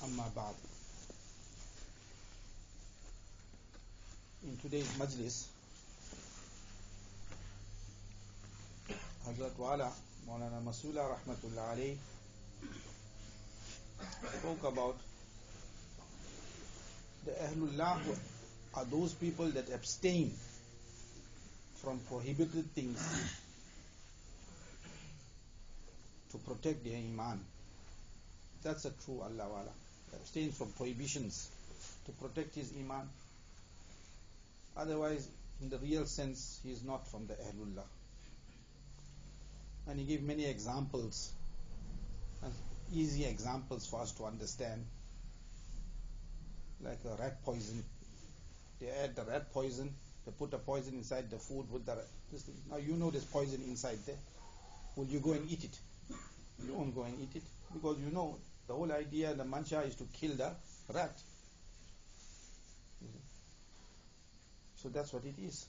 Amma ba'd. In today's majlis, Hazrat Wala, Maulana Masula Rahmatullah alayhi, spoke about the Ahlullah are those people that abstain from prohibited things to protect their iman. That's a true Allah Wala. Abstains from prohibitions to protect his iman. Otherwise, in the real sense, he is not from the Ahlullah. And he gave many examples, easy examples for us to understand, like a rat poison. They add the rat poison, they put the poison inside the food with this thing. Now you know there's poison inside there. Will you go and eat it? You won't go and eat it, because you know the whole idea, the mantra is to kill the rat. So that's what it is.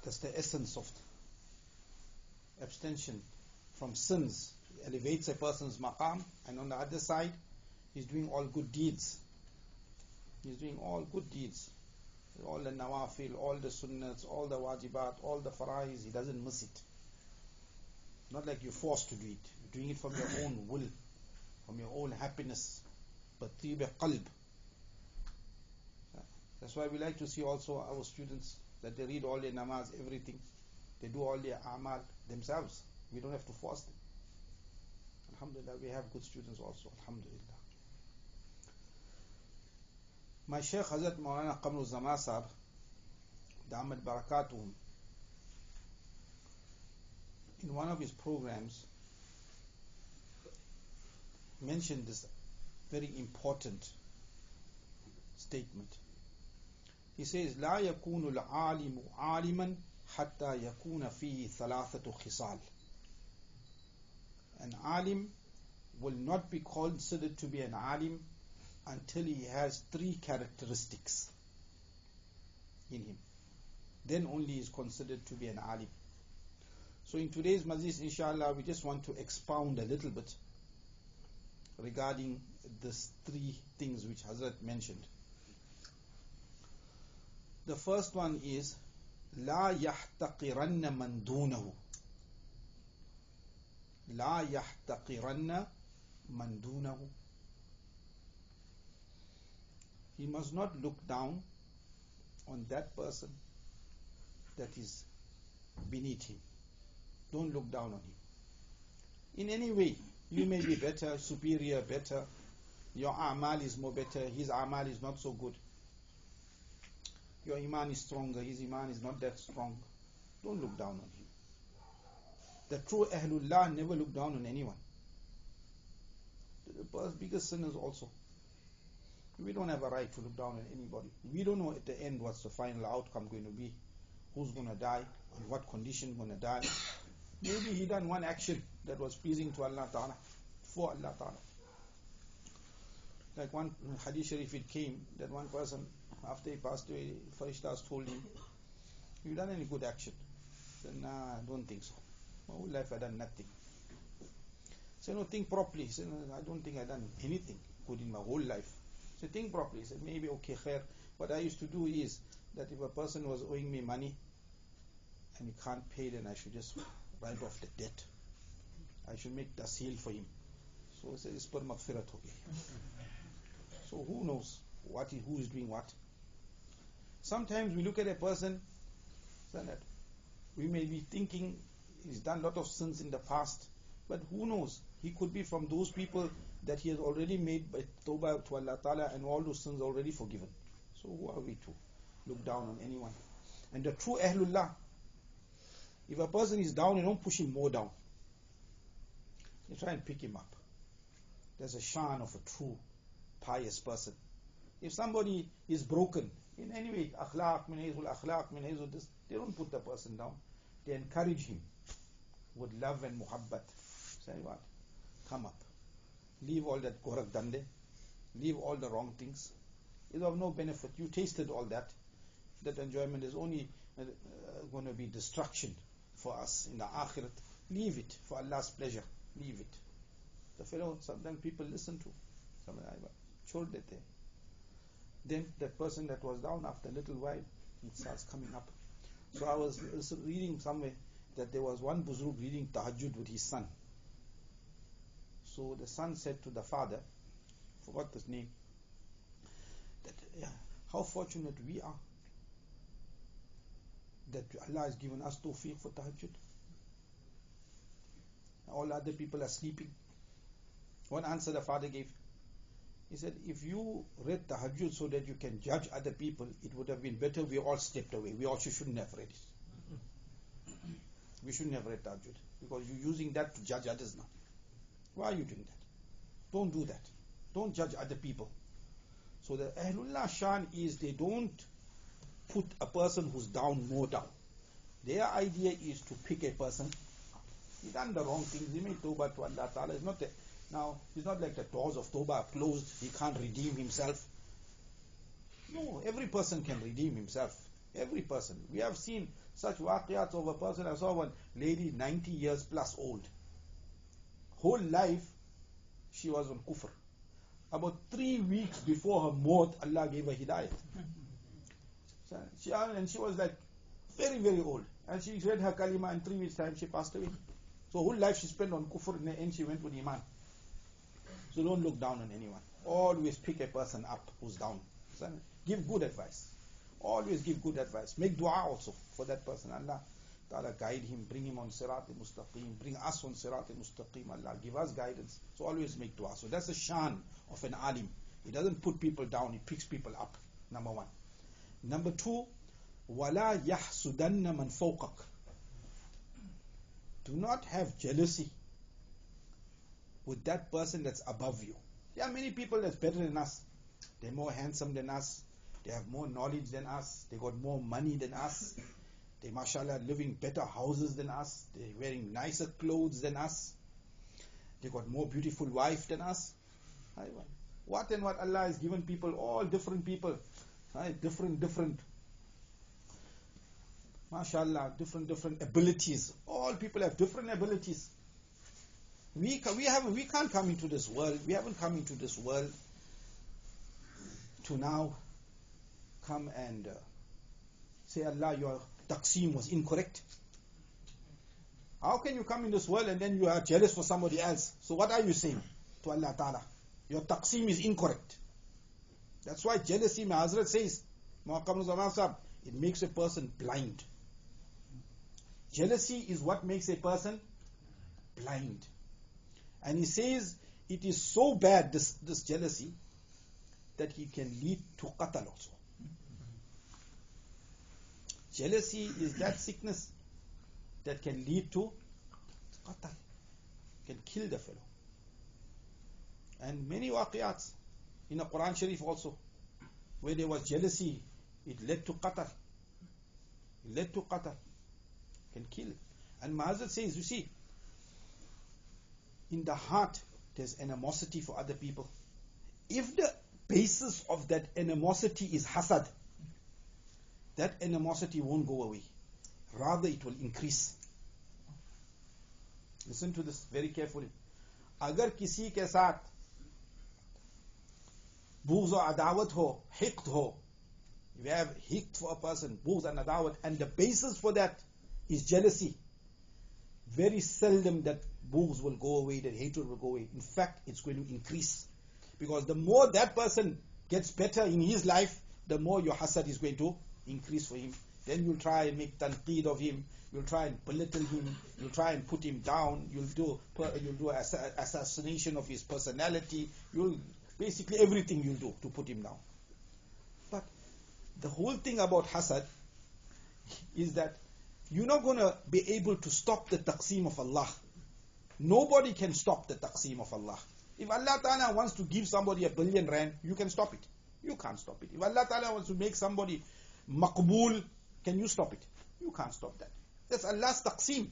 That's the essence of abstention from sins. It elevates a person's maqam, and on the other side, he's doing all good deeds. He's doing all good deeds. All the nawafil, all the sunnats, all the wajibat, all the faraiz, he doesn't miss it. Not like you're forced to do it. You're doing it from your own will, from your own happiness. But tiba qalb. That's why we like to see also our students that they read all their namaz, everything. They do all their amal themselves. We don't have to force them. Alhamdulillah, we have good students also. Alhamdulillah. My Shaykh Hazrat Maulana Qamru Zama Sahab, Damat Barakatuhum, in one of his programs, mentioned this very important statement. He says, لا يكون العالم عالما حتى يكون فيه ثلاثة خصال. An alim will not be considered to be an alim until he has three characteristics in him. Then only is considered to be an alim. So in today's majlis, inshallah, we just want to expound a little bit regarding these three things which Hazrat mentioned. The first one is لا يحتقرن من دونه. لا يحتقرن من دونه. He must not look down on that person that is beneath him. Don't look down on him. In any way, you may be better, superior, better. Your amal is more better, his amal is not so good. Your iman is stronger, his iman is not that strong. Don't look down on him. The true Ahlullah never look down on anyone. The biggest sinners also. We don't have a right to look down on anybody. We don't know at the end what's the final outcome going to be. Who's going to die, in what condition going to die. Maybe he done one action that was pleasing to Allah Ta'ala, for Allah Ta'ala. Like one hadith sharif, it came that one person, after he passed away, Farishtas told him, you done any good action? He said, nah, I don't think so. My whole life I done nothing. He said, no, think properly. He said, no, I don't think I done anything good in my whole life. He said, think properly. He said, maybe okay, khair. What I used to do is that if a person was owing me money and he can't pay, then I should just write off the debt. I should make taseel for him. So he said, it's per maghfirat ho gaya. So who knows who is doing what? Sometimes we look at a person, so that we may be thinking he's done a lot of sins in the past, but who knows? He could be from those people that he has already made by tawbah to Allah Ta'ala, and all those sins already forgiven. So who are we to look down on anyone? And the true Ahlullah, if a person is down, you don't push him more down. You try and pick him up. There's a shan of a true pious person. If somebody is broken in any way, akhlaq, min hayzul akhlaq, min hayzul this, they don't put the person down. They encourage him with love and muhabbat. Say what? Come up. Leave all that gorak dande. Leave all the wrong things. It's of no benefit. You tasted all that. That enjoyment is only going to be destruction for us in the akhirat. Leave it for Allah's pleasure. Leave it. The fellow, sometimes people listen to. Sometimes I showed that there. Then that person that was down, after a little while, it starts coming up. So I was reading somewhere that there was one Buzurg reading Tahajjud with his son. So the son said to the father, forgot his name, that how fortunate we are that Allah has given us tawfiq for Tahajjud. All other people are sleeping. One answer the father gave, he said, if you read Tahajjud so that you can judge other people, it would have been better we all stepped away. We also shouldn't have read it. We shouldn't have read Tahajjud, because you're using that to judge others now. Why are you doing that? Don't do that. Don't judge other people. So the Ahlullah Shan is they don't put a person who's down more down. Their idea is to pick a person. He done the wrong things. He made tawbah to Allah Ta'ala. Now, it's not like the doors of tawbah are closed. He can't redeem himself. No, every person can redeem himself. Every person. We have seen such waqiyats of a person. I saw one lady 90 years plus old. Whole life she was on kufr. About 3 weeks before her maut, Allah gave her hidayat. And she was like very, very old. And she read her kalima, in 3 weeks' time she passed away. So whole life she spent on kufr, in the end she went with iman. So don't look down on anyone. Always pick a person up who's down. Give good advice. Always give good advice. Make dua also for that person. Allah Ta'ala guide him, bring him on Sirat al-Mustaqim, bring us on Sirat al-Mustaqim. Allah give us guidance. So always make dua. So that's the shan of an alim. He doesn't put people down, he picks people up. Number one. Number two, وَلَا يَحْسُدَنَّ مَنْ فَوْقَكَ. Do not have jealousy with that person that's above you. There are many people that's better than us. They're more handsome than us. They have more knowledge than us. They got more money than us. They, mashallah, live in better houses than us. They're wearing nicer clothes than us. They got more beautiful wife than us. What and what Allah has given people, all different people. Different, mashallah, different abilities. All people have different abilities. We can't come into this world. We haven't come into this world to now come and say, Allah, your taqseem was incorrect. How can you come in this world and then you are jealous for somebody else? So what are you saying to Allah Ta'ala? Your taqseem is incorrect. That's why jealousy, my Hazrat says, it makes a person blind. Jealousy is what makes a person blind. And he says it is so bad, this jealousy, that he can lead to qatl also. Jealousy is that sickness that can lead to qatl, can kill the fellow. And many waqiyats in the Quran Sharif also, where there was jealousy, it led to qatl. It led to qatl, can kill. And Mahazad says, you see, in the heart there's animosity for other people. If the basis of that animosity is hasad, that animosity won't go away. Rather it will increase. Listen to this very carefully. Agar kisi ke saath bughz or adawat ho, hiqd ho, you have hiqd for a person, bughz and adawat, and the basis for that is jealousy, very seldom that bughz will go away, that hatred will go away. In fact, it's going to increase. Because the more that person gets better in his life, the more your hasad is going to increase for him. Then you'll try and make tanqeed of him, you'll try and belittle him, you'll try and put him down, you'll do assassination of his personality, you'll basically everything you'll do to put him down. But the whole thing about hasad is that you're not going to be able to stop the taqseem of Allah. Nobody can stop the taqseem of Allah. If Allah Ta'ala wants to give somebody R1 billion, you can stop it. You can't stop it. If Allah Ta'ala wants to make somebody maqbool, can you stop it? You can't stop that. That's Allah's taqseem.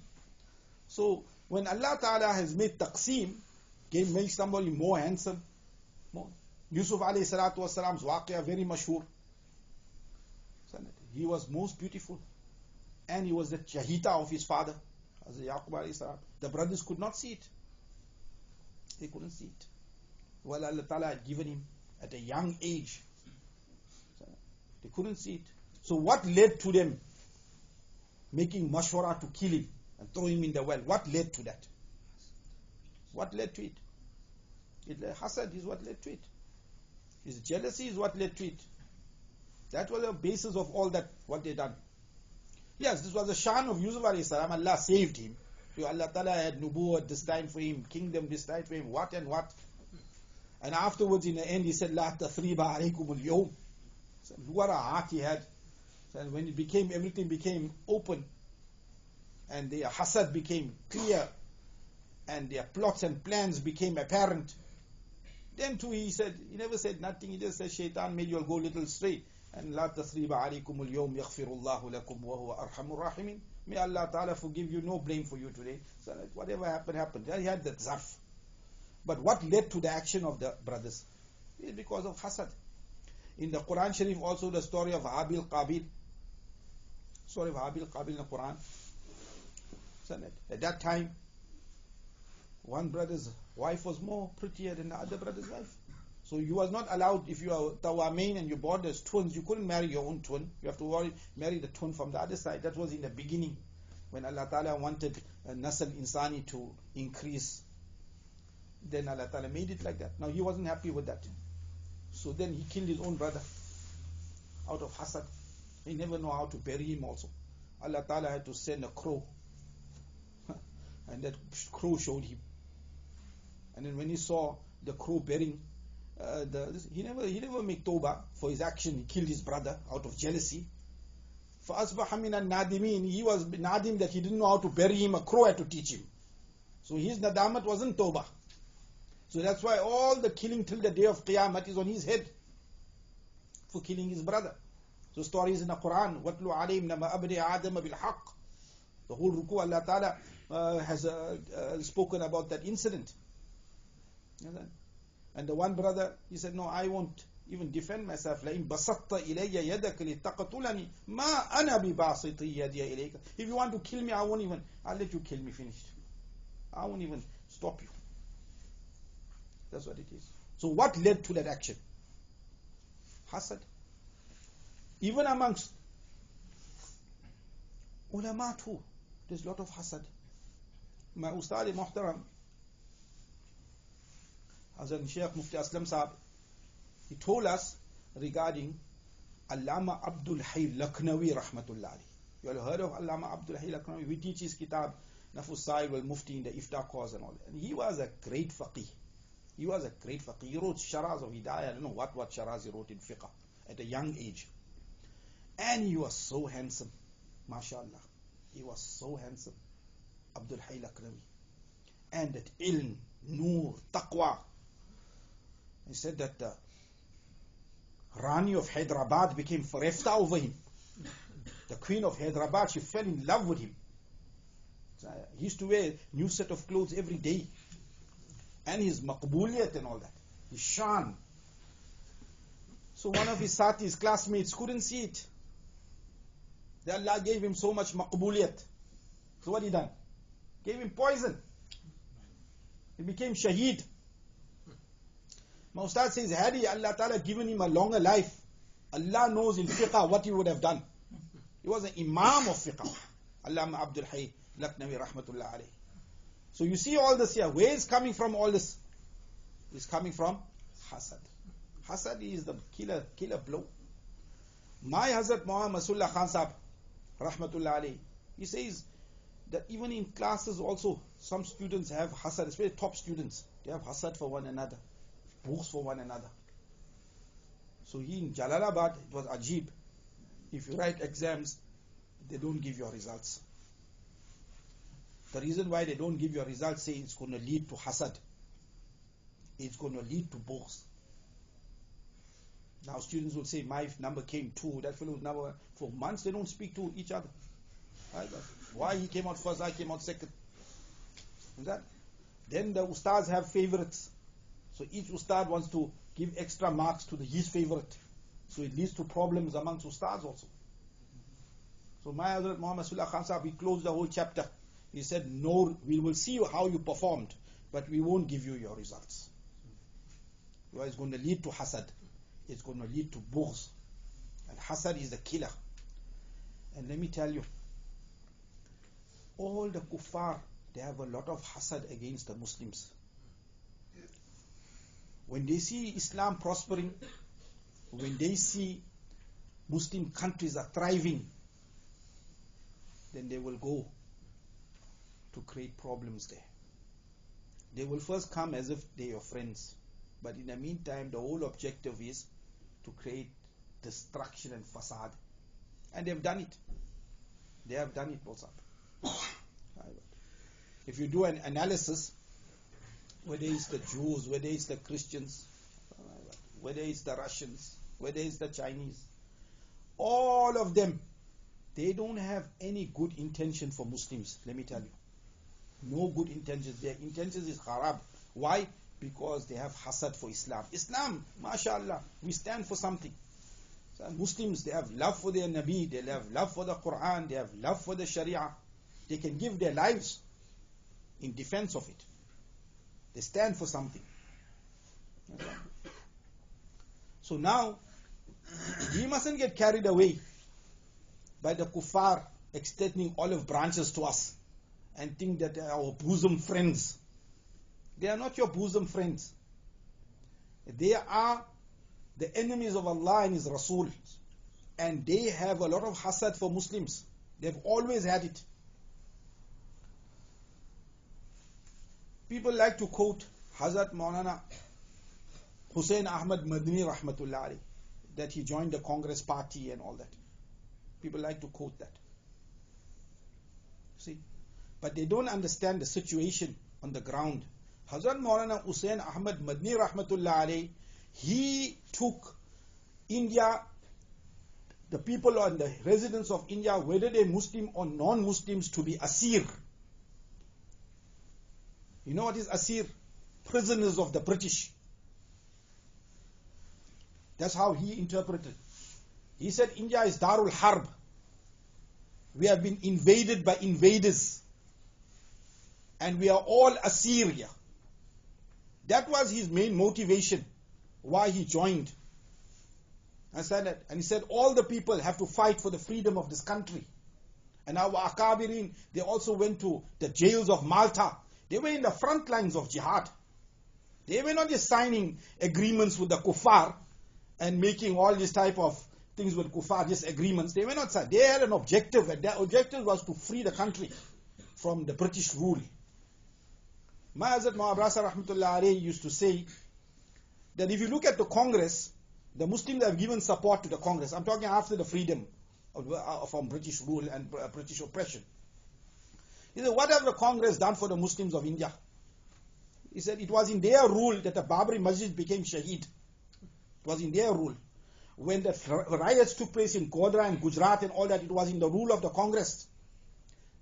So when Allah Ta'ala has made taqseem, make somebody more handsome, Yusuf alayhi salatu wasalam's waqiyah, very mashhur. He was most beautiful. And he was the chahita of his father, Hazrat Yacoob alayhi salam. The brothers could not see it. They couldn't see it. Well, Allah Ta'ala had given him at a young age. They couldn't see it. So what led to them making mashwara to kill him and throw him in the well? What led to that? What led to it? Hasad is what led to it. His jealousy is what led to it. That was the basis of all that, what they done. Yes, this was the shan of Yusuf alayhi salam. Allah saved him. So Allah Ta'ala had nubuwwat destined for him, kingdom destined for him, what and what. And afterwards, in the end, he said, La tathriba alaykum al-yawm. What a heart he had. And when it became, everything became open, and their hasad became clear, and their plots and plans became apparent, then too he never said nothing. He just said, Shaitan made you all go a little straight. And La tathriba alaykum al-yawm yaghfirullahu lakum wa huwa arhamur rahimin. May Allah Ta'ala forgive you, no blame for you today. So whatever happened, happened. He had that zarf. But what led to the action of the brothers? Is because of hasad. In the Quran Sharif also the story of Habil Qabil. Story of Habil Qabil in the Quran. So at that time, one brother's wife was more prettier than the other brother's wife. So you was not allowed, if you are Tawamain and you born as twins, you couldn't marry your own twin. You have to marry the twin from the other side. That was in the beginning, when Allah Ta'ala wanted Nasl Insani to increase. Then Allah Ta'ala made it like that. Now he wasn't happy with that. So then he killed his own brother out of hasad. He never knew how to bury him also. Allah Ta'ala had to send a crow. And that crow showed him. And then when he saw the crow burying, he never made tawbah for his action. He killed his brother out of jealousy. فَأَصْبَحَ مِنَ النَّادِمِينَ. He was nadim that he didn't know how to bury him. A crow had to teach him. So his nadamat wasn't tawbah. So that's why all the killing till the day of Qiyamah is on his head for killing his brother. So stories in the Quran, وَاتْلُ عَلَيْهِمْ نَمَا أَبْنِي آدَمَ بِالْحَقِّ. The whole ruku Allah Ta'ala has spoken about that incident. And the one brother, he said, no, I won't even defend myself. لَإِن بَسَطْتَ إِلَيَّ يَدَكَ لِتَقْتُلَنِي مَا أَنَا بِبَاسِطِ يَدِيَ إِلَيْكَ. If you want to kill me, I'll let you kill me, finished. I won't even stop you. That's what it is. So what led to that action? Hasad. Even amongst ulama too, there's a lot of hasad. My Ustad Muhtaram, Hazrat Shaykh Mufti Aslam Sahab, he told us regarding Allama Abdul Hayy Lakhnawi rahmatullah alayhi. You all heard of Allama Abdul Hayy Lakhnawi? We teach his kitab Nafus Sa'il wal Mufti in the Iftar cause and all that. And he was a great faqih. He was a great faqih. He wrote sharaz of Hidayah. I don't know what sharaz he wrote in fiqh at a young age. And he was so handsome. MashaAllah. He was so handsome. Abdul Hayy Lakhnawi. And that ilm, nur, taqwa. He said that the Rani of Hyderabad became farefta over him. The Queen of Hyderabad, she fell in love with him. So he used to wear a new set of clothes every day. And his maqbuliyat and all that. His shan. So one of his satis, classmates, couldn't see it. That Allah gave him so much maqbuliyat. So what he done? Gave him poison. He became shaheed. My Ustad says, had Allah Ta'ala given him a longer life, Allah knows in fiqh what he would have done. He was an imam of fiqh. Allama Abdul Hayy Lakhnawi rahmatullah alayhi. So you see all this here. Where is coming from all this? It's coming from hasad. Hasad is the killer blow. My Hazrat Muhammad Masullah Khan Sahab rahmatullah alayhi, he says that even in classes also, some students have hasad, especially top students. They have hasad for one another, books for one another. So he in Jalalabad, it was ajib. If you write exams, they don't give your results. The reason why they don't give your results, say it's going to lead to hasad. It's going to lead to bughs. Now students will say, my number came 2, that fellow's number 1. For months they don't speak to each other. Why he came out first, I came out second. Then the ustads have favorites. So each ustad wants to give extra marks to his favorite. So it leads to problems amongst ustads also. So my Hazrat Muhammad Masullah Khan Sahab, he closed the whole chapter. He said, no, we will see how you performed. but we won't give you your results. Well, it's going to lead to hasad. It's going to lead to bughz. And hasad is the killer. And let me tell you, all the kuffar, they have a lot of hasad against the Muslims. When they see Islam prospering, when they see Muslim countries are thriving, then they will go to create problems there. They will first come as if they are your friends. But in the meantime, the whole objective is to create destruction and fasad. And they've done it. They have done it, Bolsap. If you do an analysis, whether it's the Jews, whether it's the Christians, whether it's the Russians, whether it's the Chinese, all of them, they don't have any good intention for Muslims, let me tell you. No good intentions. Their intentions is kharab. Why? Because they have hasad for Islam. Islam, mashallah, we stand for something. So Muslims, they have love for their Nabi, they have love for the Quran, they have love for the Sharia. They can give their lives in defense of it. They stand for something. So now, we mustn't get carried away by the kuffar extending olive branches to us and think that they are our bosom friends. They are not your bosom friends. They are the enemies of Allah and His Rasul. And they have a lot of hasad for Muslims. They've always had it. People like to quote Hazrat Maulana Hussain Ahmad Madni Rahmatullah alayhi, that he joined the Congress party and all that. People like to quote that. See? But they don't understand the situation on the ground. Hazrat Maulana Hussain Ahmad Madni Rahmatullah alayhi, he took India, the people and the residents of India, whether they're Muslim or non-Muslims, to be asir. You know what is asir? Prisoners of the British. That's how he interpreted. He said India is Darul Harb. We have been invaded by invaders. And we are all Assyria. That was his main motivation, why he joined. I said that. And he said all the people have to fight for the freedom of this country. And our Akabirin, they also went to the jails of Malta. They were in the front lines of jihad. They were not just signing agreements with the Kuffaar and making all this type of things with Kuffaar, just agreements. They were not signing. They had an objective, and their objective was to free the country from the British rule. Hazrat Mu'abrasa Rahmatullah alayhi used to say that if you look at the Congress, the Muslims have given support to the Congress. I'm talking after the freedom from British rule and British oppression. He said, what have the Congress done for the Muslims of India? He said, it was in their rule that the Babri Masjid became Shaheed. It was in their rule. When the riots took place in Godhra and Gujarat and all that, it was in the rule of the Congress.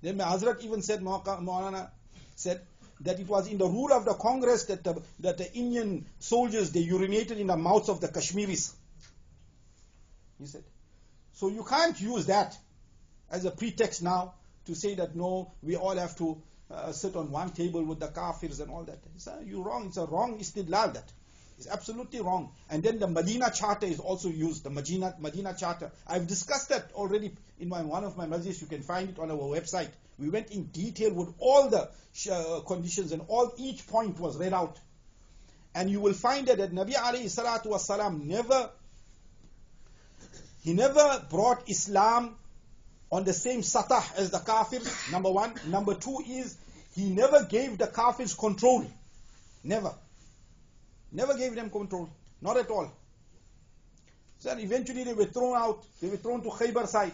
Then Hazrat even said, Maulana said, that it was in the rule of the Congress that the Indian soldiers, they urinated in the mouths of the Kashmiris. He said. So you can't use that as a pretext now to say that no, we all have to sit on one table with the kafirs and all that. He said, you're wrong. It's a wrong istidlal that. It's absolutely wrong. And then the Medina Charter is also used, the Medina Charter. I've discussed that already in one of my majlis. You can find it on our website. We went in detail with all the conditions, and each point was read out. And you will find that Nabi alayhi salatu wasalam never brought Islam on the same satah as the kafirs, number one. Number two is, he never gave the kafirs control. Never. Never gave them control. Not at all. So eventually they were thrown out. They were thrown to Khaybar side.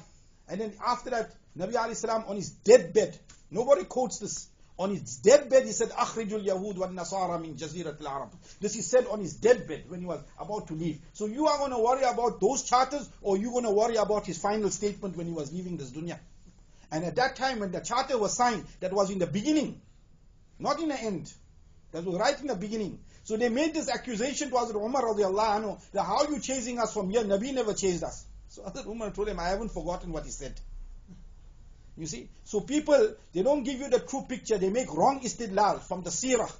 And then after that, Nabi alayhi salam on his deathbed, nobody quotes this. On his deathbed, he said, Akhrijul Yahud wa Nasara min Jazirat al-Arab. This he said on his deathbed when he was about to leave. So you are going to worry about those charters, or you going to worry about his final statement when he was leaving this dunya? And at that time when the charter was signed, that was in the beginning, not in the end. That was right in the beginning. So they made this accusation to Hazrat Umar radiallahu anhu, that how are you chasing us from here? Nabi never chased us. So Hazrat Umar told him, I haven't forgotten what he said. You see? So people, they don't give you the true picture. They make wrong istidlal from the seerah.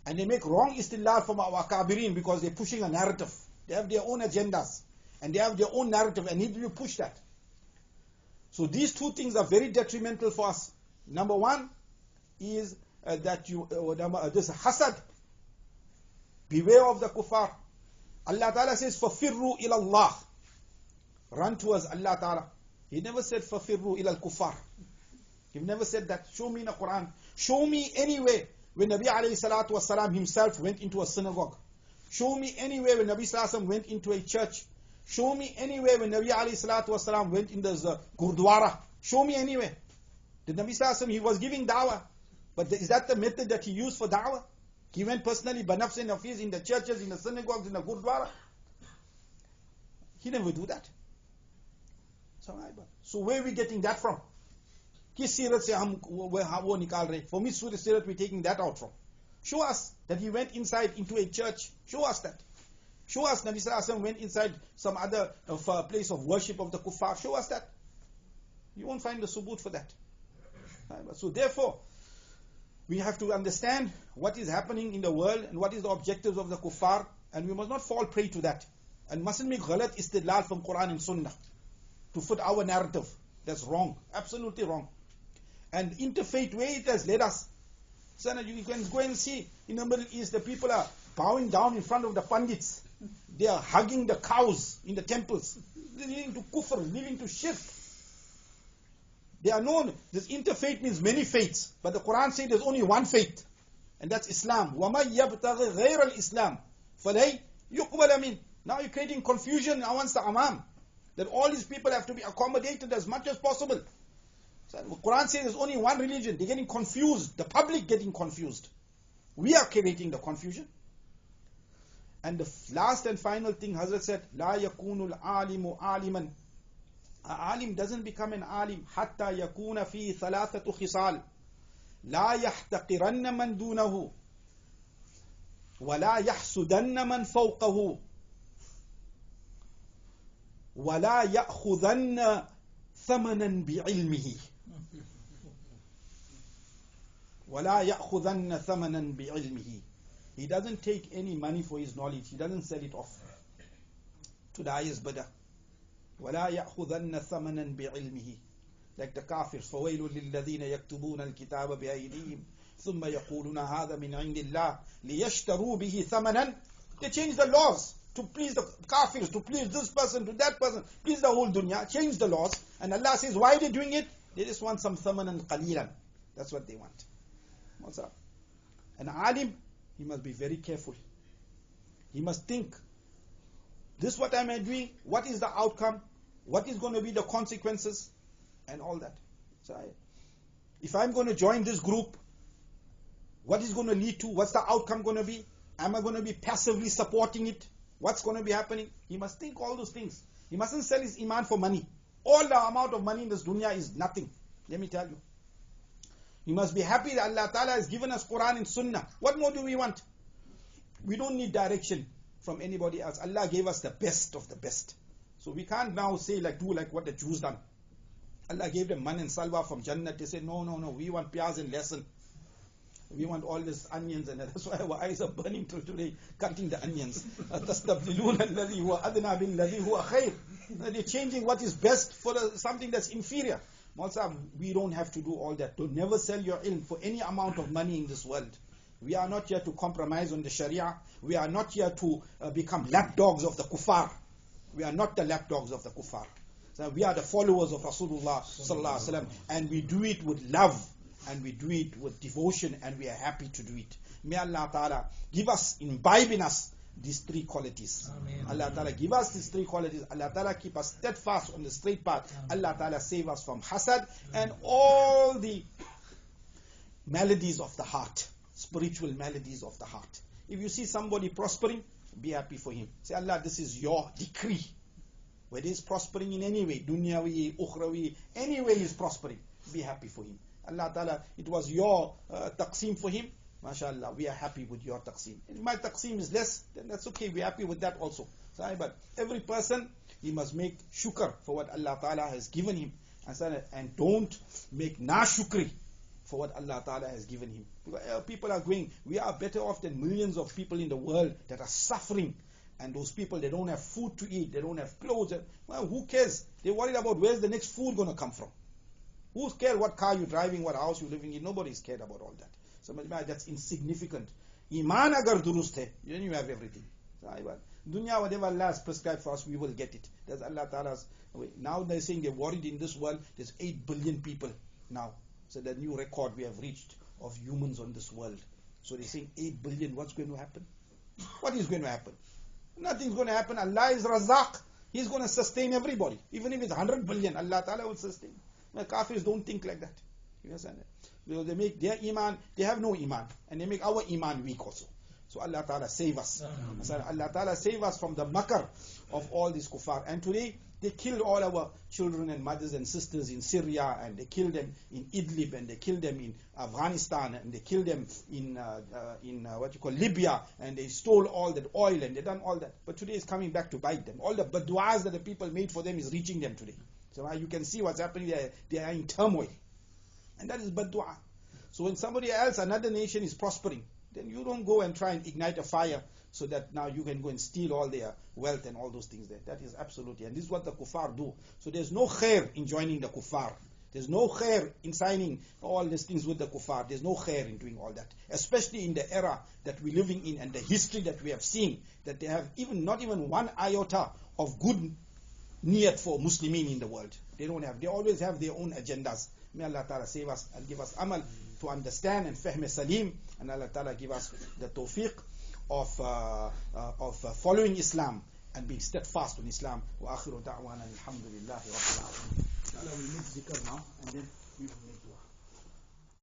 And they make wrong istilal from our akabirin because they're pushing a narrative. They have their own agendas. And they have their own narrative and need to push that. So these two things are very detrimental for us. Number one is that this hasad. Beware of the kuffar. Allah Ta'ala says, فَفِرُّوا إِلَى اللَّهِ. Run towards Allah Ta'ala. He never said, فَفِرُّوا إِلَى الْكُفَّارِ. He never said that. Show me in the Quran. Show me anywhere when Nabi alayhi salatu wasalam himself went into a synagogue. Show me anywhere when Nabi sallallahu alayhi went into a church. Show me anywhere when Nabi alayhi salatu wasalam went in the Gurdwara. Show me anywhere. The Nabi sallallahu alayhi he was giving da'wah. But is that the method that he used for da'wah? He went personally, banafs and hafiz, in the churches, in the synagogues, in the Gurdwara. He never do that. So where are we getting that from? Kis sirat se hum wo nikal rahe? For me, sirat we're taking that out from. Show us that he went inside into a church. Show us that. Show us Nabi Sallallahu Alaihi Wasallam went inside some other place of worship of the kuffar. Show us that. You won't find the subut for that. So therefore, we have to understand what is happening in the world and what is the objectives of the kuffar, and we must not fall prey to that. And mustn't make ghalat istidlal from Quran and Sunnah to fit our narrative. That's wrong. Absolutely wrong. And interfaith way it has led us. So you can go and see in the Middle East, the people are bowing down in front of the pandits. They are hugging the cows in the temples. They're leading to kufr, leading to shirk. They are known, this interfaith means many faiths. But the Quran says there's only one faith. And that's Islam. وَمَنْ يَبْتَغِ غَيْرَ الْإِسْلَامِ فَلَيْ يُقْبَلَ مِنْ. Now you're creating confusion amongst the Amam. That all these people have to be accommodated as much as possible. So the Quran says there's only one religion. They're getting confused. The public getting confused. We are creating the confusion. And the last and final thing, Hazrat said, لا يكون العالم عالما. Alim doesn't become an alim حتى يكون فيه ثلاثة خصال. لا يحتقرن من دونه ولا يحسدن من فوقه ولا يأخذن ثمنا بعلمه ولا يأخذن ثمنا بعلمه. He doesn't take any money for his knowledge. He doesn't sell it off to the highest bidder. ولا يأخذن ثمنا بعلمه. Like the kafirs, فويل للذين يكتبون الكتاب بأيديهم ثم يقولون هذا من عند الله ليشتروا به ثمنا. They change the laws to please the kafirs, to please this person, to that person, please the whole dunya. Change the laws. And Allah says, why are they doing it? They just want some thamanan qalilan. That's what they want. What's up? An alim, he must be very careful. He must think, this what am I doing? What is the outcome? What is going to be the consequences? And all that. So if I'm going to join this group, what is going to lead to? What's the outcome going to be? Am I going to be passively supporting it? What's going to be happening? He must think all those things. He mustn't sell his iman for money. All the amount of money in this dunya is nothing. Let me tell you. He must be happy that Allah Ta'ala has given us Quran and Sunnah. What more do we want? We don't need direction from anybody else. Allah gave us the best of the best. So we can't now say do like what the Jews done. Allah gave them man and salwa from Jannah. They say, no, we want piyaz and lesson. We want all these onions, and that's why our eyes are burning till today, cutting the onions. تَسْتَبْدِلُونَ الَّذِي هُوَ أَدْنَى بِالَّذِي هُوَ خَيْرٌ. They're changing what is best for something that's inferior. Maulsa, we don't have to do all that. Don't never sell your ilm for any amount of money in this world. We are not here to compromise on the Sharia. We are not here to become lapdogs of the kuffar. We are not the lapdogs of the kuffar. So we are the followers of Rasulullah sallallahu alaihi wasallam, and we do it with love, and we do it with devotion, and we are happy to do it. May Allah Ta'ala give us, imbibe in us these three qualities. Amen. Allah Ta'ala give us these three qualities. Allah Ta'ala keep us steadfast on the straight path. Amen. Allah Ta'ala save us from hasad and all the maladies of the heart, spiritual maladies of the heart. If you see somebody prospering, be happy for him. Say, Allah, this is your decree. Whether he's prospering in any way, dunyawi, ukhrawi, any way he's prospering, be happy for him. Allah Ta'ala, it was your taqseem for him. MashaAllah, we are happy with your taqseem. If my taqseem is less, then that's okay. We're happy with that also. But every person, he must make shukr for what Allah Ta'ala has given him. And don't make na-shukri for what Allah Ta'ala has given him. Because people are going, we are better off than millions of people in the world that are suffering. And those people, they don't have food to eat, they don't have clothes. Well, who cares? They're worried about where's the next food going to come from. Who cares what car you're driving, what house you're living in? Nobody's cared about all that. So that's insignificant. Iman agar durust hai, then you have everything. Dunya, whatever Allah has prescribed for us, we will get it. That's Allah Ta'ala's way. Now they're saying they're worried in this world, there's 8 billion people now. So the new record we have reached of humans on this world. So they're saying 8 billion, what's going to happen? What is going to happen? Nothing's going to happen. Allah is Razaq. He's going to sustain everybody. Even if it's 100 billion, Allah Ta'ala will sustain. The Kafirs don't think like that. You understand that? Because they make their Iman, they have no Iman. And they make our Iman weak also. So Allah Ta'ala save us. Allah Ta'ala save us from the makar of all these kuffar. And today, they killed all our children and mothers and sisters in Syria, and they killed them in Idlib, and they killed them in Afghanistan, and they killed them in Libya, and they stole all that oil, and they done all that. But today it's coming back to bite them. All the badduas that the people made for them is reaching them today. So you can see what's happening there. They are in turmoil. And that is baddua. So when somebody else, another nation is prospering, then you don't go and try and ignite a fire so that now you can go and steal all their wealth and all those things there. That is absolutely, and this is what the kuffar do. So there's no khair in joining the kuffar. There's no khair in signing all these things with the kuffar. There's no khair in doing all that. Especially in the era that we're living in and the history that we have seen, that they have not even one iota of good niyat for Muslimin in the world. They don't have. They always have their own agendas. May Allah Ta'ala save us and give us amal to understand and fahm salim, and Allah Ta'ala give us the tawfiq of following Islam and being steadfast on Islam. Wa akhiru da'wana alhamdulillahi rabbil alamin. Allah will make zikr now, and then we will make dua.